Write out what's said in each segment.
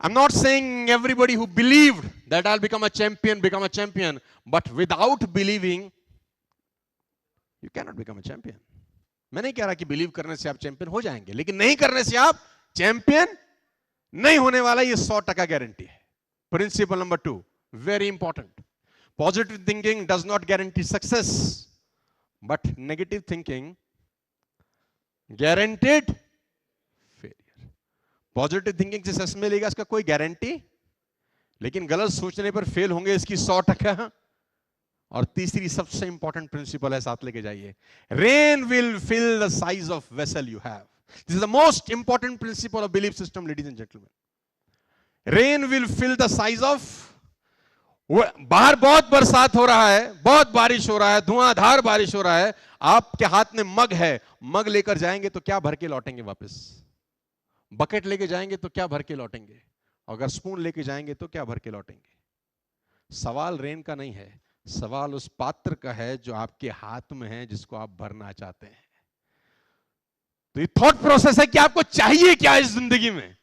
I'm not saying everybody who believed that I'll become a champion, but without believing, you cannot become a champion. मैं नहीं कह रहा कि believe करने से आप चैंपियन हो जाएंगे, लेकिन नहीं करने से आप चैंपियन नहीं होने वाला, ये 100% गारंटी है. Principle number 2, very important. Positive thinking does not guarantee success, but negative thinking guaranteed failure. Positive thinking से सक्सेस मिलेगा इसका कोई गारंटी, लेकिन गलत सोचने पर फेल होंगे इसकी 100%. और तीसरी सबसे इंपॉर्टेंट प्रिंसिपल है, साथ लेके जाइए. Rain will fill the size of vessel you have. This is the most important principle of belief system, ladies and gentleman. Rain will fill the size of. बाहर बहुत बरसात हो रहा है, बहुत बारिश हो रहा है, धुआंधार बारिश हो रहा है. आपके हाथ में मग है, मग लेकर जाएंगे तो क्या भर के लौटेंगे वापस? बकेट लेके जाएंगे तो क्या भर के लौटेंगे? अगर स्पून लेके जाएंगे तो क्या भर के लौटेंगे? सवाल रेन का नहीं है, सवाल उस पात्र का है जो आपके हाथ में है, जिसको आप भरना चाहते हैं. तो ये थॉट प्रोसेस है कि आपको चाहिए क्या इस जिंदगी में.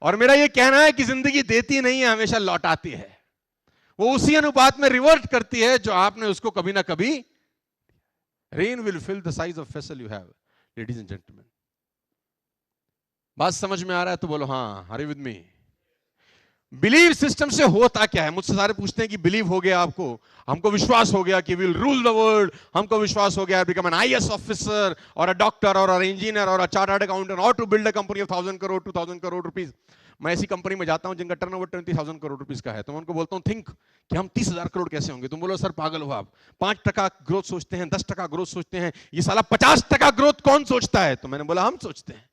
और मेरा ये कहना है कि जिंदगी देती नहीं है, हमेशा लौटाती है. वो उसी अनुपात में रिवर्ट करती है जो आपने उसको कभी ना कभी. Rain will fill the size of vessel you have. Ladies and gentleman, बात समझ में आ रहा है तो बोलो हाँ. Are you with me? Believe system से होता क्या है? मुझसे सारे पूछते हैं कि बिलीव हो गया आपको, हमको विश्वास हो गया कि विल रूल द वर्ल्ड, हमको विश्वास हो गया बिकम एन आईएएस ऑफिसर और अ डॉक्टर और अ इंजीनियर और अ चार्टर्ड अकाउंटेंट और to build a company of 1000 crore 2000 crore rupees. मैं ऐसी कंपनी में जाता हूं जिनका टर्नओवर 20,000 करोड़ रुपीस का है, तो मैं उनको बोलता हूं थिंक कि हम 30,000 करोड़ कैसे होंगे. तुम बोलो सर पागल हो आप, 5% ग्रोथ सोचते हैं, 10% ग्रोथ सोचते हैं, ये साला 50% ग्रोथ कौन सोचता है? तो मैंने बोला हम सोचते हैं.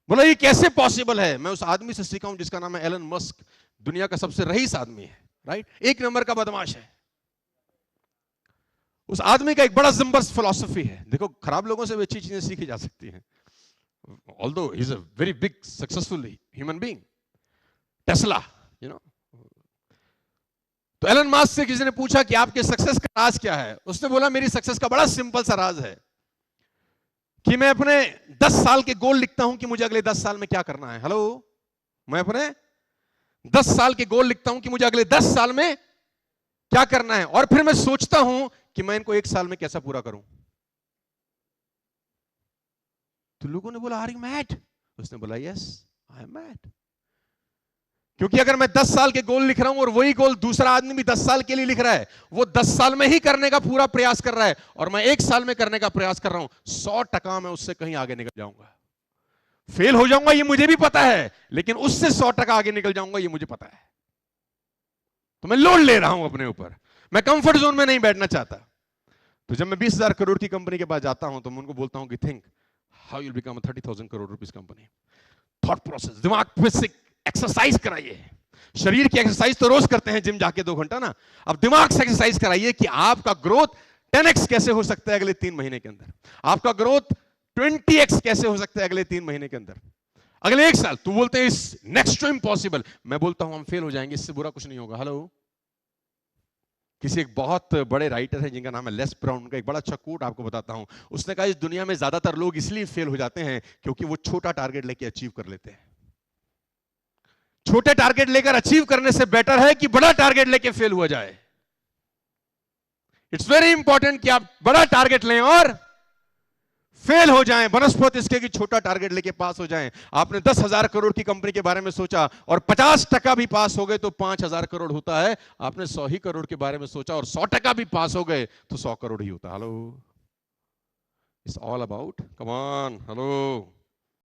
बोला ये कैसे पॉसिबल है? मैं उस आदमी से सीखा हूं जिसका नाम है एलन मस्क. दुनिया का सबसे रईस आदमी है, राइट, एक नंबर का बदमाश है. उस आदमी का एक बड़ा जबरदस्त फिलॉसफी है. देखो, खराब लोगों से भी अच्छी चीजें सीखी जा सकती हैं. Although he is a very big successful human being, Tesla, you know. तो एलन मस्क से किसी ने पूछा कि आपके सक्सेस का राज क्या है? उसने बोला मेरी सक्सेस का बड़ा सिंपल सा राज है कि मैं अपने 10 साल के गोल लिखता हूं कि मुझे अगले 10 साल में क्या करना है. हेलो, मैं अपने 10 साल के गोल लिखता हूं कि मुझे अगले 10 साल में क्या करना है, और फिर मैं सोचता हूं कि मैं इनको 1 साल में कैसा पूरा करूं. तो लोगों ने बोला आर यू मैड? उसने बोला यस आई एम मैड. क्योंकि अगर मैं 10 साल के गोल लिख रहा हूं और वही गोल दूसरा आदमी भी 10 साल के लिए लिख रहा है, वो 10 साल में ही करने का पूरा प्रयास कर रहा है और मैं 1 साल में करने का प्रयास कर रहा हूं, 100% मैं उससे कहीं आगे निकल जाऊंगा. फेल हो जाऊंगा ये मुझे भी पता है, लेकिन उससे 100% आगे निकल जाऊंगा ये मुझे पता है. तो मैं लोड ले रहा हूं अपने ऊपर, मैं कंफर्ट जोन में नहीं बैठना चाहता. तो जब मैं 20,000 करोड़ की कंपनी के पास जाता हूं तो मैं उनको बोलता हूं कि think how you will become a 30,000 crore rupees company. Thought process, दिमाग पे से एक्सरसाइज कराइए. शरीर की एक्सरसाइज तो रोज करते हैं जिम जाके 2 घंटा ना, अब दिमाग से एक्सरसाइज कराइए कि आपका ग्रोथ 10x कैसे हो सकता है अगले 3 महीने के अंदर, आपका ग्रोथ 20x कैसे हो सकता है अगले 3 महीने के अंदर, अगले 1 साल. तो बोलते हैं इस नेक्स्ट टू इम्पॉसिबल. मैं बोलता हूं हम फेल हो जाएंगे, इससे बुरा कुछ नहीं होगा. हेलो, किसी एक बहुत बड़े राइटर है जिनका नाम है लेस ब्राउन, उनका एक बड़ा अच्छा कोट आपको बताता हूं. उसने कहा इस दुनिया में ज्यादातर लोग इसलिए फेल हो जाते हैं क्योंकि वो छोटा टारगेट लेके अचीव कर लेते हैं. छोटे टारगेट लेकर अचीव करने से बेटर है कि बड़ा टारगेट लेके फेल हुआ जाए. इट्स वेरी इंपॉर्टेंट कि आप बड़ा टारगेट लें और फेल हो जाएं, बनस्पत इसके कि छोटा टारगेट लेके पास हो जाएं. आपने 10,000 करोड़ की कंपनी के बारे में सोचा और 50% भी पास हो गए तो 5,000 करोड़ होता है. आपने 100 ही करोड़ के बारे में सोचा और 100% भी पास हो गए तो 100 करोड़ ही होता. Hello, it's all about, come on, hello.